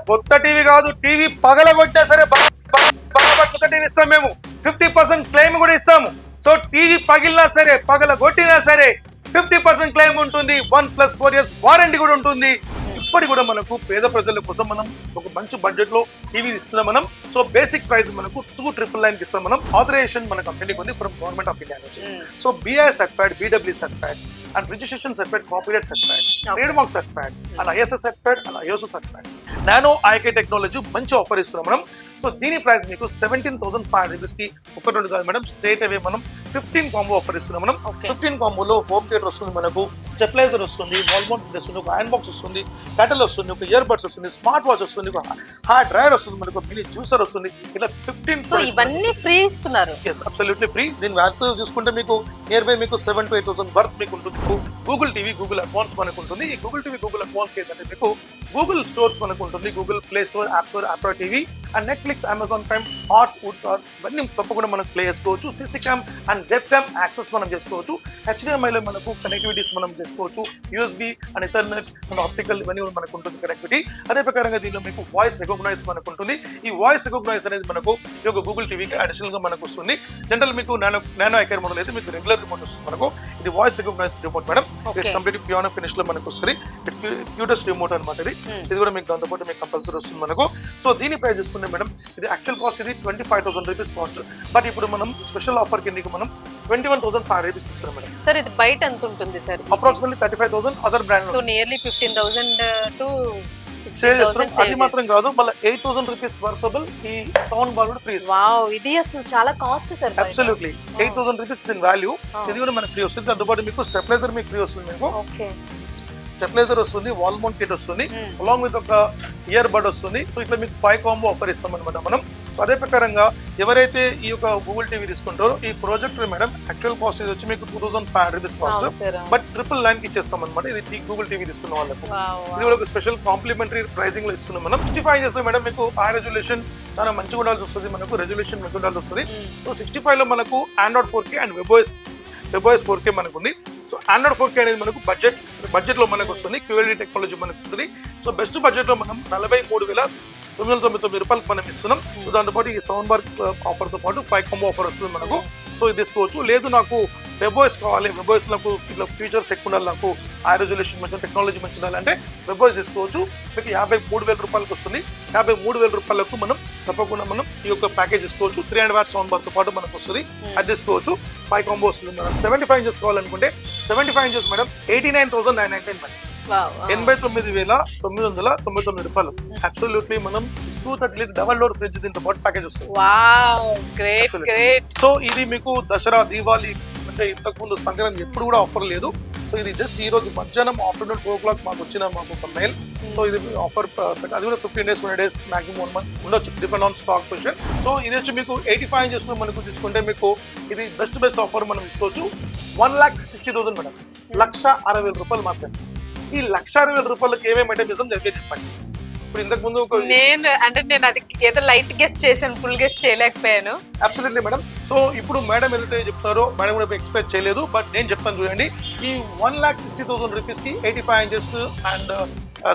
కొత్త టీవీ కాదు, టీవీ పగలగొట్టినా సరే కొత్త టీవీ ఇస్తాం మేము. 50% క్లెయిమ్ కూడా ఇస్తాము. సో టీవీ పగిలినా సరే పగలగొట్టినా సరే 50% క్లెయిమ్ ఉంటుంది. 1+4 years వారంటీ కూడా ఉంటుంది. ఇప్పటి కూడా మనకు పేద ప్రజల కోసం మనం ఒక మంచి బడ్జెట్ లో టీవీ ఇస్తున్నాం మనం. సో బేసిక్ ప్రైస్ మనకు 2,999 ఇస్తాం మనం. ఆథరైజేషన్ మన కంపెనీకి ఉంది ఫ్రమ్ గవర్నమెంట్ ఆఫ్ ఇండియా నుంచి. So BI certified, BW certified and registration certified, copyright certified, trade mark certified and ISO certified and ISO certified. Nano IK technology మంచి ఆఫర్ ఇస్తున్నాం మనం. సో దీని ప్రైస్ మీకు 17,500 రూపీస్ కి ఒకటి రెండు కాదు మేడం, స్ట్రేట్ అవే మనం 15 కాంబో ఆఫర్ ఇస్తున్నాం మనం. 15 కాంబోలో హోమ్ థియేటర్ వస్తుంది, మనకు స్టెబిలైజర్ వస్తుంది, వాల్ మౌంట్ వస్తుంది, ఒక ఐరన్ బాక్స్ వస్తుంది, కటల్ వస్తుంది, ఒక ఇయర్ బడ్స్ వస్తుంది, స్మార్ట్ వాచ్ వస్తుంది, ఒక హార్డ్ డ్రైవర్ వస్తుంది, మనకు మినీ జ్యూసర్ వస్తుంది. ఇలా 15 ఇవన్నీ ఫ్రీ ఇస్తున్నారు. Yes, absolutely free. దీని వాల్యూ చూసుకుంటే మీకు నియర్ బై మీకు 7,000 to 8,000 వర్త్ మీకు ఉంటుంది. గూగుల్ టీవీ, గూగుల్ అకౌంట్స్ మనకు ఉంటుంది. ఈ గూగుల్ టీవీ, గూగుల్ అకౌంట్స్ ఏంటంటే మీకు గూగుల్ స్టోర్స్ మనకు ఉంటుంది. Google play store, app store, Android TV and Netflix, Amazon Prime, హాట్స్, వుడ్స్ ఇవన్నీ తప్పకుండా మనం ప్లే చేసుకోవచ్చు. CC cam and web cam access మనం చేసుకోవచ్చు. HDMI లో మనకు కనెక్టివిటీస్ మనం చేసుకోవచ్చు. USB and Ethernet and optical ఇవన్నీ కూడా మనకు ఉంటుంది కనెక్టివిటీ. అదే ప్రకారంగా దీనిలో మీకు వాయిస్ రికగ్నైజ్ మనకు ఉంటుంది. ఈ వాయిస్ రికగ్నైజ్ అనేది మనకు ఈ యొక్క గూగుల్ టీవీకి అడిషనల్ గా మనకు వస్తుంది. జనరల్ మీకు నానో ఐకార్ మోడల్ అయితే మీకు రెగ్యులర్ రిమోట్ వస్తుంది మనకు. ఇది voice recognize remote madam. It's complete piano finish లో మనకు వస్తుంది. క్యూటెస్ట్ రిమోట్ అనమాట ఇది. ఇది కూడా మీకు దాంతో పాటు మీకు కంపల్సరీ వస్తుంది మనకు. సో దీని ప్రైస్ చూసుకుంటే మేడం, ఇది యాక్చువల్ కాస్ట్ ఇది 25,000 రూపీస్ కాస్ట్. బట్ ఇప్పుడు మనం స్పెషల్ ఆఫర్ కిందకి మనం 21,500 రూపీస్ ఇస్తున్నాం మేడం. సార్ ఇది బయట ఎంత ఉంటుంది sir? Approximately 35,000 other brand. So nearly 15,000 to sale చేస్తున్నాం. అది మాత్రం కాదు, మళ్ళీ 8,000 రూపీస్ వర్తబుల్ ఈ సౌండ్ బార్ కూడా ఫ్రీ. వావ్, ఇది అసలు చాలా కాస్ట్ సార్. అబ్సల్యూట్లీ 8,000 రూపీస్ దీని వాల్యూ. ఇది కూడా మనకి ఫ్రీ వస్తుంది. దాంతోపాటు మీకు స్టెబిలైజర్ మీకు ఫ్రీ వస్తుంది. మీకు స్టెబిలైజర్ వస్తుంది, వాల్ మౌంట్ కిట్ వస్తుంది, అలాంగ్ విత్ ఒక ఇయర్ బడ్ వస్తుంది. సో ఇట్లా మీకు 5 కాంబో ఆఫర్ ఇస్తాం అనమాట మనం. సో అదే ప్రకారంగా ఎవరైతే ఈ యొక్క గూగుల్ టీవీ తీసుకుంటారో ఈ ప్రొజెక్టర్ మేడం యాక్చువల్ కాస్ట్ ఇది వచ్చి మీకు 2,500 రూపీస్ కాస్ట్. బట్ 999 కి ఇచ్చేస్తాం అనమాట. ఇది గూగుల్ టీవీ తీసుకున్న వాళ్ళకు ఇది కూడా ఒక స్పెషల్ కాంప్లిమెంటరీ ప్రైసింగ్ లో ఇస్తున్నాం మనం. 65 ఇంచెస్ లో మేడం మీకు హై రెజల్యూషన్ చాలా మంచిగా ఉండాల్సి వస్తుంది, మనకు రెజల్యూషన్ మంచిగా ఉండాల్సి వస్తుంది. సో 65 లో మనకు Android 4K and webOS 4K మనకు ఉంది. సో ఆండ్రాయిడ్ 4K అనేది మనకు బడ్జెట్ లో మనకు వస్తుంది. QLED టెక్నాలజీ మనకు ఉంటుంది. సో బెస్ట్ బడ్జెట్ లో మనం 43,999 రూపాయలకు మనం ఇస్తున్నాం. సో దాంతోపాటు ఈ సౌండ్ బార్ ఆఫర్ తో పాటు 5 కాంబో ఆఫర్ వస్తుంది మనకు. సో ఇది తీసుకోవచ్చు. లేదు నాకు వెబ్ఓఎస్ కావాలి, వెబ్ఓఎస్ నాకు ఇట్లా ఫీచర్స్ ఎక్కువ ఉండాలి, నాకు హై రెజల్యూషన్ మంచి టెక్నాలజీ మంచి ఉండాలంటే వెబ్ఓఎస్ తీసుకోవచ్చు. మీకు 53,000 రూపాయలకు వస్తుంది. 53,000 రూపాయలకు మనం తప్పకుండా మనం ఈ యొక్క ప్యాకేజ్ తీసుకోవచ్చు. 300 వాట్ సౌండ్ బార్ తో పాటు మనకు వస్తుంది. అది తీసుకోవచ్చు. 5 కాంబో వస్తుంది మేడం. 75 ఇంచెస్ కావాలనుకుంటే 75 ఇంచెస్ మేడం 89,999 మేడం. 89,999 రూపాయలు. అబ్సల్యూట్లీ మనం 230 లీటర్ డబల్ డోర్ ఫ్రిడ్జ్ దీంతో పాటు ప్యాకేజ్ వస్తుంది. సో ఇది మీకు దసరా, దీవాళి అంటే ఇంతకు ముందు సంక్రాంతి ఎప్పుడు కూడా ఆఫర్ లేదు. సో ఇది జస్ట్ ఈ రోజు మధ్యాహ్నం ఆఫ్టర్నూన్ 2 o'clock మాకు వచ్చిన మాకు మెయిల్. సో ఇది ఆఫర్ అది కూడా 15 days 20 days మాక్సిమం 1 month ఉండొచ్చు, depend on stock position. So ఇది వచ్చి మీకు 85 ఇంచెస్ మనకు తీసుకుంటే మీకు ఇది బెస్ట్ ఆఫర్ మనం తీసుకోవచ్చు. 1,60,000 మేడం, 1,60,000 రూపాయలు మాత్రమే. ఈ 1,60,000 రూపాయలకి ఏమేమి ఐటమ్ చేసాం జరిగే చెప్పండి. ఇప్పుడు ఇంతకు ముందు నేను అది ఏదో లైట్ గెస్ట్ చేశాను, ఫుల్ గెస్ట్ చేయలేకపోయాను. Absolutely madam. సో ఇప్పుడు మేడం ఏదైతే చెప్తారో మేడం కూడా ఎక్స్పెక్ట్ చేయలేదు, బట్ నేను చెప్తాను చూడండి. ఈ 1,60,000 రూపీస్ కి 85 ఇంచెస్ అండ్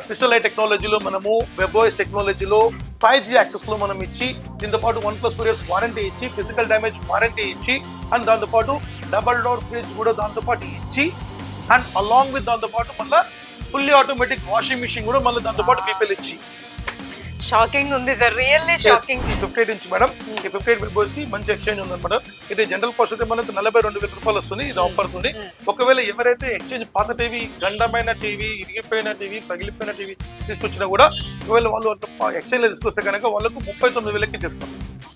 క్రిస్టల్ లైట్ టెక్నాలజీలో మనము వెబ్ఓఎస్ టెక్నాలజీలో 5G యాక్సెస్ లో మనం ఇచ్చి, దీంతో పాటు 1+4 years వారంటీ ఇచ్చి, ఫిజికల్ డ్యామేజ్ వారంటీ ఇచ్చి, అండ్ దాంతో పాటు డబల్ డోర్ ఫ్రిడ్జ్ కూడా దాంతో పాటు ఇచ్చి, అండ్ అలాంగ్ విత్ దాంతో పాటు మళ్ళీ ఫుల్లీ ఆటోమేటిక్ వాషింగ్ మిషన్ కూడా మళ్ళీ దాంతో పాటు పీపీఎల్ ఇచ్చి. షాకింగ్ ఉంది sir, really shocking. 58 inch madam. ఈ 58 వెబ్ఓఎస్ కి మంచి ఎక్స్చేంజ్ ఉందన్నమాట. ఇది జనరల్ కాస్ట్ అయితే మనకు 42,000 రూపాయలు వస్తుంది. ఇది ఆఫర్ తోని. ఒకవేళ ఎవరైతే ఎక్స్చేంజ్ పాత టీవీ, గండమైన టీవీ, ఇరిగిపోయిన టీవీ, పగిలిపోయిన టీవీ తీసుకొచ్చినా కూడా ఒకవేళ వాళ్ళు ఎక్స్చేంజ్ లో తీసుకొస్తే కనుక వాళ్ళకు 39,000కి ఇచ్చేస్తాం,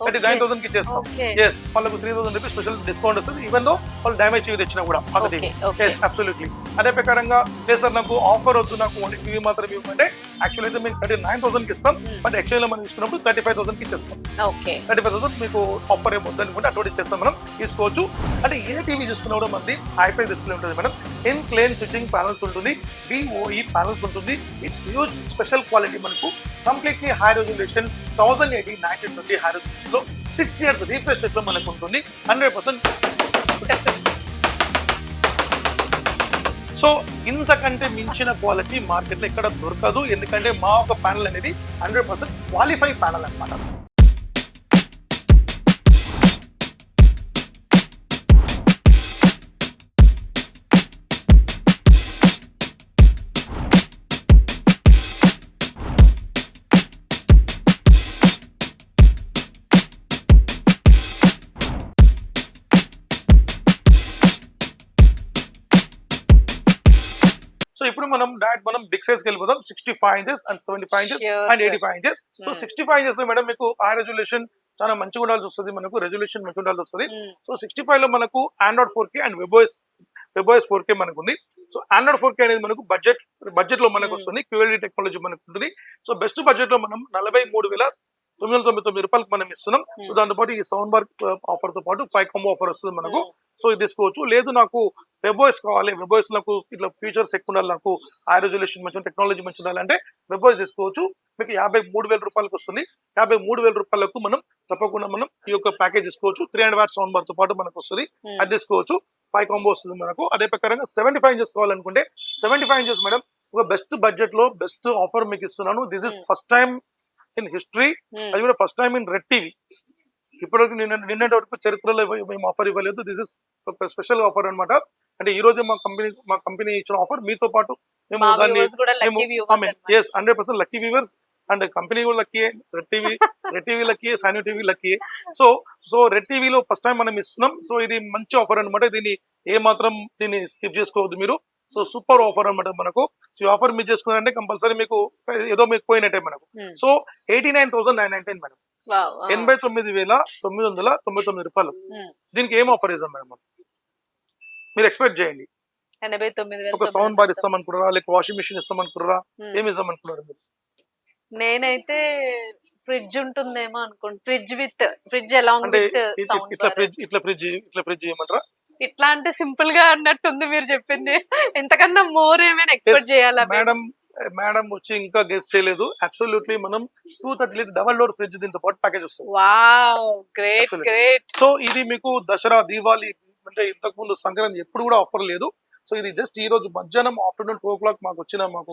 39,000కి ఇచ్చేస్తాం. ఎస్, వాళ్ళకు 3,000 రూపీస్ స్పెషల్ డిస్కౌంట్ వస్తుంది, ఈవెన్ దో వాళ్ళు డ్యామేజ్ టీవీ తెచ్చినా కూడా పాత టీవీ. Yes, absolutely. అదే ప్రకారంగా లేదు సార్ నాకు ఆఫర్ వద్దు, నాకు ఓన్లీ టీవీ మాత్రమే ఇవ్వమంటే యాక్చువల్ అయితే మేము 39,000కి ఇస్తాం, బట్ ఎక్స్చేంజ్ లో మనం తీసుకున్నప్పుడు 35,000కి ఇచ్చేస్తాం. 35,000 మీకు ఆఫర్ ఏమొద్దు అనుకుంటే అటువంటి ఇచ్చేస్తాం మనం, తీసుకోవచ్చు. అంటే ఏ టీవీ చూసుకున్నా కూడా మనది హైఫై డిస్ప్లే ఉంటుంది madam. In plane switching panels ఉంటుంది, DOE ప్యానల్స్ ఉంటుంది. ఇట్స్ హ్యూజ్ స్పెషల్ క్వాలిటీ మనకు. Completely high resolution 1080 1920 high resolution లో 60 years రీఫ్రెష్ రేట్ లో మనకు ఉంటుంది. 100%. సో ఇంతకంటే మించిన క్వాలిటీ మార్కెట్లో ఎక్కడ దొరకదు. ఎందుకంటే మా ఒక ప్యానల్ అనేది 100% క్వాలిఫై ప్యానల్ అన్నమాట. సో ఇప్పుడు మనం బిగ్ సైజ్ కి వెళ్ళిపోదాం. 65 inches and 75 inches and 85 inches. So 65 inches లో మేడం మీకు ఆ రెజల్యూషన్ చాలా మంచిగా ఉండాల్సి వస్తుంది, మనకు రెజల్యూషన్ మంచిగా ఉండాల్సి వస్తుంది. సో 65 లో మనకు ఆండ్రాయిడ్ 4K అండ్ వెబోఎస్ 4K మనకు ఉంది. సో ఆండ్రాయిడ్ 4K అనేది మనకు బడ్జెట్ లో మనకు వస్తుంది, QLED టెక్నాలజీ మనకు ఉంటుంది. సో బెస్ట్ బడ్జెట్ లో మనం 43,999 రూపాయలకు మనం ఇస్తున్నాం. సో దాంతో పాటు ఈ సౌండ్ బార్ ఆఫర్ తో పాటు 5 కాంబో ఆఫర్ వస్తుంది మనకు. సో ఇది తీసుకోవచ్చు. లేదు నాకు వెబోయిస్ కావాలి, వెబోయిస్ నాకు ఇట్లా ఫీచర్స్ ఎక్కువ ఉండాలి, నాకు ఆ రెజల్యూషన్ మంచి టెక్నాలజీ మంచి ఉండాలంటే వెబోయిస్ తీసుకోవచ్చు. మీకు 53,000 రూపాయలకు వస్తుంది. 53,000 రూపాయలకు మనం తప్పకుండా మనం ఈ యొక్క ప్యాకేజ్ తీసుకోవచ్చు. 300 వాట్ సౌండ్ బార్ తో పాటు మనకు వస్తుంది, అది తీసుకోవచ్చు. 5 కాంబో వస్తుంది మనకు. అదే ప్రకారంగా 75 ఇంచెస్ కావాలనుకుంటే 75 ఇంచెస్ మేడం ఒక బెస్ట్ బడ్జెట్ లో బెస్ట్ ఆఫర్ మీకు ఇస్తున్నాను. This is first time in history, అది కూడా first time in red TV. ఇప్పటివరకు నిన్నటి వరకు చరిత్రలో మేము ఆఫర్ ఇవ్వలేదు. దిస్ ఇస్ ఒక స్పెషల్ ఆఫర్ అన్నమాట. అంటే ఈ రోజు మా కంపెనీ ఇచ్చిన ఆఫర్. మీతో పాటు మేము దాన్ని 100% లక్కీ వ్యూవర్స్ అండ్ కంపెనీ కూడా లక్కీ, రెడ్ టీవీ లక్కీ, సాన్యూ టీవీ లక్కీ. సో రెడ్ టీవీలో ఫస్ట్ టైం మనం ఇస్తున్నాం. సో ఇది మంచి ఆఫర్ అనమాట. దీన్ని స్కిప్ చేసుకోవద్దు మీరు. సో సూపర్ ఆఫర్ అనమాట మనకు. సో ఈ ఆఫర్ మిస్ చేసుకున్నారంటే కంపల్సరీ మీకు ఏదో మీకు పోయినట్టే మనకు. సో 89,999 మేడం, 89,999 రూపాయలు. దీనికి ఏం ఆఫర్ ఇస్తాం మేడం? మీరు ఎక్స్పెక్ట్ చేయండి. ఒక సౌండ్ బార్ ఇస్తాం అనుకున్నారా, లేక వాషింగ్ మిషన్ ఇస్తాం అనుకున్నారా, ఏమి ఇస్తాం అనుకున్నారు మీరు? నేనైతే ఫ్రిడ్జ్ ఉంటుందేమో అనుకోండి. Fridge along with sound bar. ఇట్లా ఫ్రిడ్జ్ ఏమంటారా? ఇట్లా అంటే సింపుల్ గా అన్నట్టుంది మీరు చెప్పింది. ఎంతకన్నా మోర్ ఏమైనా ఎక్స్పెక్ట్ చేయాలా మేడం వచ్చి ఇంకా గెస్ట్ చేయలేదు. అబ్సల్యూట్లీ మనం 230 లీటర్ డబల్ డోర్ ఫ్రిడ్జ్ దీంతో పాటు ప్యాకేజ్ వస్తుంది. Wow, great. సో ఇది మీకు దసరా, దీవాలి అంటే ఇంతకు ముందు సంక్రాంతి ఎప్పుడు కూడా ఆఫర్ లేదు. సో ఇది జస్ట్ ఈ రోజు మధ్యాహ్నం ఆఫ్టర్నూన్ 2 o'clock మాకు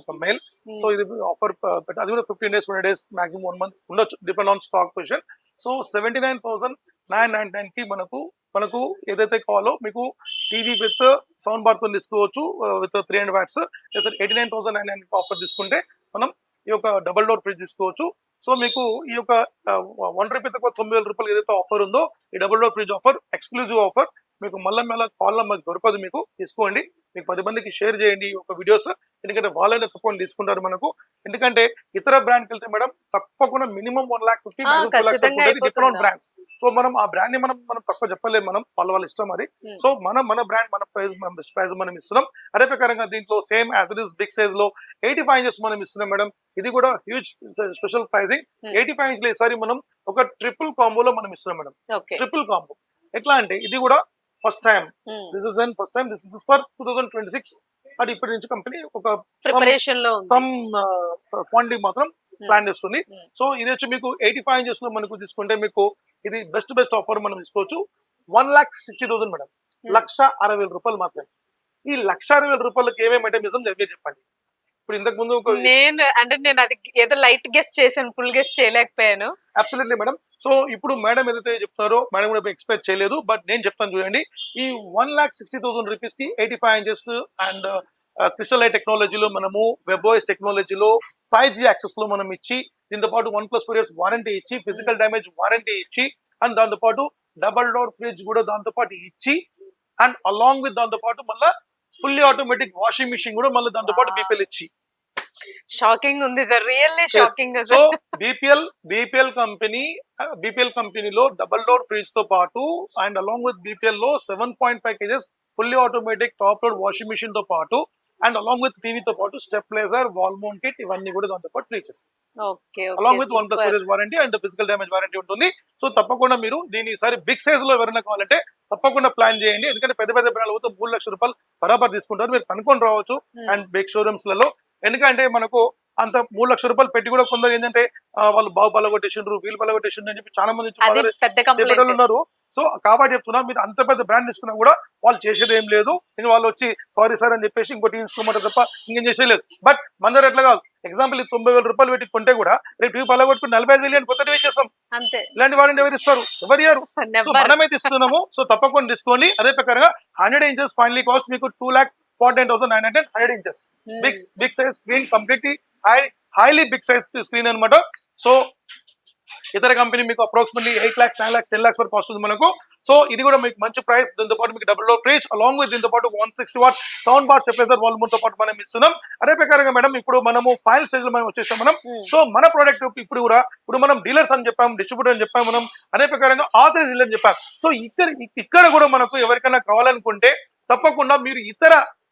ఒక మెయిల్. సో ఇది ఆఫర్ అది కూడా 15 days 20 days మాక్సిమం 1 month ఉండొచ్చు, depend on stock position. So 79,999 కి మనకు ఏదైతే కావాలో మీకు టీవీ విత్ సౌండ్ బార్ తో తీసుకోవచ్చు విత్ 300 వాట్స్. 89,999 ఆఫర్ తీసుకుంటే మనం ఈ యొక్క డబల్ డోర్ ఫ్రిడ్జ్ తీసుకోవచ్చు. సో మీకు ఈ యొక్క 1 రూపీ తక్కువ 9,000 రూపాయలు ఏదైతే ఆఫర్ ఉందో ఈ double door fridge offer exclusive offer. మీకు మళ్ళీ కాల్లో మాకు దొరకదు. మీకు తీసుకోండి, మీకు 10 మందికి షేర్ చేయండి ఒక వీడియోస్. ఎందుకంటే వాళ్ళైనా తప్పకుండా తీసుకుంటారు మనకు. ఎందుకంటే ఇతర బ్రాండ్కి వెళ్తే మేడం తప్పకుండా మినిమం 1,50,000 డిఫరెంట్ బ్రాండ్స్. సో మనం ఆ బ్రాండ్ ని మనం తక్కువ చెప్పలేము, మనం వాళ్ళ ఇష్టం అది. సో మన బ్రాండ్ మన బెస్ట్ ప్రైస్ మనం ఇస్తున్నాం. అదే ప్రకారంగా దీంట్లో same as it is big size లో 85 ఇంచెస్ మనం ఇస్తున్నాం మేడం. ఇది కూడా హ్యూజ్ స్పెషల్ ప్రైజింగ్. 85 ఇంచ్లో ఈసారి మనం ఒక ట్రిపుల్ కాంబోలో మనం ఇస్తున్నాం మేడం. ట్రిపుల్ కాంబో ఎట్లా అంటే ఇది కూడా first time, this is for 2026. అది ఇప్పటి నుంచి కంపెనీ ఒక సమ్ క్వాంటిటీ మాత్రం ప్లాన్ చేస్తుంది. సో ఇది వచ్చి మీకు 85 ఇంచెస్ లో మనకు తీసుకుంటే మీకు ఇది బెస్ట్ ఆఫర్ మనం తీసుకోవచ్చు. 1,60,000 మేడం, 1,60,000 రూపాయలు మాత్రమే. ఈ 1,60,000 రూపాయలకి ఏమేమి ఐటమ్ ఇస్తాం మీరు చెప్పండి. ఇప్పుడు ఇంతకు ముందు నేను అది ఏదో లైట్ గెస్ట్ చేశాను, ఫుల్ గెస్ట్ చేయలేకపోయాను. Absolutely madam. సో ఇప్పుడు మేడం ఏదైతే చెప్తున్నారో మేడం కూడా ఎక్స్పెక్ట్ చేయలేదు, బట్ నేను చెప్తాను చూడండి. ఈ 1,60,000 రూపీస్ కి 85 ఇంచెస్ అండ్ క్రిస్టల్ లైట్ టెక్నాలజీలో మనము వెబోయిస్ టెక్నాలజీలో 5G యాక్సెస్ లో మనం ఇచ్చి, దీంతో పాటు 1+4 years వారంటీ ఇచ్చి, ఫిజికల్ డ్యామేజ్ వారంటీ ఇచ్చి, అండ్ దాంతో పాటు డబల్ డోర్ ఫ్రిడ్జ్ కూడా దాంతో పాటు ఇచ్చి, అండ్ అలాంగ్ విత్ దాంతో పాటు మళ్ళీ ఫుల్లీ ఆటోమేటిక్ వాషింగ్ మిషన్ కూడా మళ్ళీ దాంతో పాటు బీపీఎల్ ఇచ్చి. షాకింగ్ ఉంది sir, really shocking. So BPL కంపెనీలో డబల్ డోర్ ఫ్రిడ్జ్ తో పాటు అండ్ అలాంగ్ విత్ బీపీఎల్ లో 7.5 kgs fully automatic top load washing machine తో పాటు అండ్ అలాంగ్ విత్ టీవీతో పాటు స్టెప్లైజర్, వాల్ మౌంట్ కిట్ ఇవన్నీ కూడా దాంతో పాటు ఫ్రీ చేస్తాం. Along with 1+4 years warranty and physical damage warranty ఉంటుంది. సో తప్పకుండా మీరు దీని ఈసారి బిగ్ సైజ్ లో ఎవరైనా కావాలంటే తప్పకుండా ప్లాన్ చేయండి. ఎందుకంటే పెద్ద బ్రాండ్లు పోతే 3 లక్షల రూపాయలు బరాబర్ తీసుకుంటారు. మీరు కనుక్కొని రావచ్చు అండ్ బిగ్ షోరూమ్స్ లలో. ఎందుకంటే మనకు అంత 3 లక్షల రూపాయలు పెట్టి కూడా కొందరు ఏంటంటే వాళ్ళు బాగు బలగొట్టేసిండ్రు, వీళ్ళు బలగొట్టేసిండ్రు అని చెప్పి చాలా మంది ఉన్నారు. సో కాబట్టి చెప్తున్నా, మీరు అంత పెద్ద బ్రాండ్ తీసుకున్నా కూడా వాళ్ళు చేసేది ఏం లేదు. నేను వాళ్ళు వచ్చి సారీ సార్ అని చెప్పేసి ఇంకోటి తీసుకోమంటారు తప్ప ఇంకేం చేసేది. బట్ మన దగ్గర ఎట్లా కాదు, ఎగ్జాంపుల్ 90,000 రూపాయలు పెట్టి కొంటే కూడా రేపు టీవీ పల్లగొట్టుకుని 45,000 అని కొత్తవి ఇచ్చేస్తాం. అంతే. ఇలాంటి వారంటీ ఎవరు ఇస్తారు? ఎవరు ఇయ్యారు. సో మనమైతే ఇస్తున్నాము. సో తప్పకుండా తీసుకోండి. అదే ప్రకారంగా 100 ఇంచెస్ ఫైనలీ కాస్ట్ మీకు 2,49,900 100 inches big size screen, completely highly big size screen అనమాట. సో ఇతర కంపెనీ మీకు అప్రాక్సిమేట్లీ 8 lakhs 9 lakhs 10 lakhs వరకు వస్తుంది మనకు. సో ఇది కూడా మీకు మంచి ప్రైస్. దీంతో పాటు మీకు double door fridge along with దీంతో పాటు 160 watt sound bar stabiliser wall mount తో పాటు మనం ఇస్తున్నాం. అదే ప్రకారంగా మేడం ఇప్పుడు మనము ఫైనల్ స్టేజ్ లో మనం వచ్చేసాం మనం. సో మన ప్రోడక్ట్ ఇప్పుడు మనం డీలర్స్ అని చెప్పాం, డిస్ట్రిబ్యూటర్ అని చెప్పాం మనం. అదే ప్రకారంగా ఆథరైజ్ డీలర్ అని చెప్పాం. సో ఇక్కడ కూడా మనకు ఎవరికైనా కావాలనుకుంటే తప్పకుండా మీరు ఇతర